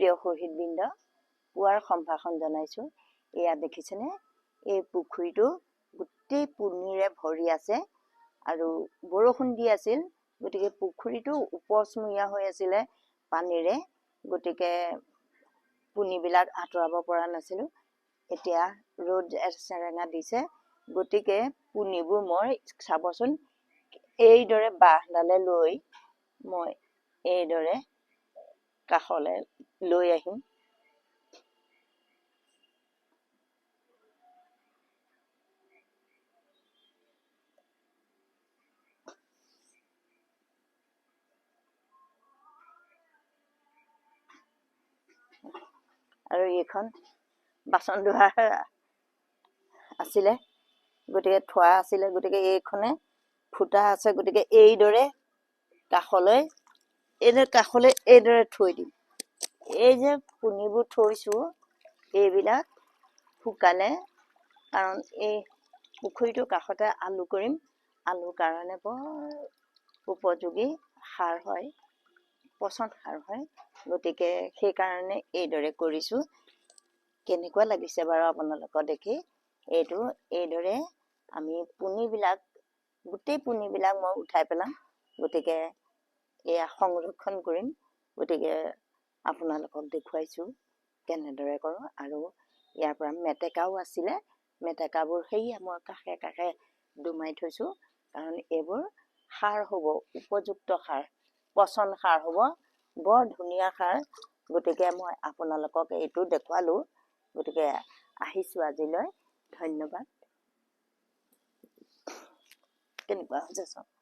প্ৰিয় শহীদবৃন্দ পুৱাৰ সম্ভাষণ জনাইছোঁ। এয়া দেখিছেনে এই পুখুৰীটো গোটেই পুনিৰে ভৰি আছে আৰু বৰষুণ দি আছিল গতিকে পুখুৰীটো উপচমুৰীয়া হৈ আছিলে পানীৰে গতিকে পুনিবিলাক আঁতৰাব পৰা নাছিলোঁ। এতিয়া ৰ'দ চেৰেঙা দিছে গতিকে পুনিবোৰ মই চাবচোন এইদৰে বাঁহডালে লৈ মই এইদৰে কাষলৈ লৈ আহিম। আৰু এইখন বাচন ধোৱা আছিলে গতিকে থোৱা আছিলে গতিকে এইখনে ফুটা আছে গতিকে এইদৰে কাষলৈ এইদৰে থৈ দিম। এই যে পুনিবোৰ থৈছোঁ এইবিলাক শুকালে কাৰণ এই পুখুৰীটোৰ কাষতে আলু কৰিম। আলুৰ কাৰণে বৰ উপযোগী সাৰ হয়, পচন সাৰ হয় গতিকে সেইকাৰণে এইদৰে কৰিছোঁ। কেনেকুৱা লাগিছে বাৰু আপোনালোকৰ দেখি? এইটো এইদৰে আমি পুনিবিলাক গোটেই পুনিবিলাক মই উঠাই পেলাম গতিকে এয়া সংৰক্ষণ কৰিম। গতিকে আপোনালোকক দেখুৱাইছোঁ কেনেদৰে কৰোঁ। আৰু ইয়াৰ পৰা মেটেকাও আছিলে, মেটেকাবোৰ সেয়া মই কাষে কাষে দুমাই থৈছোঁ কাৰণ এইবোৰ সাৰ হ'ব, উপযুক্ত সাৰ, পচন সাৰ হ'ব, বৰ ধুনীয়া সাৰ। গতিকে মই আপোনালোকক এইটো দেখুৱালোঁ। গতিকে আহিছোঁ আজিলৈ, ধন্যবাদ। কেনেকুৱা হৈছে চাওক।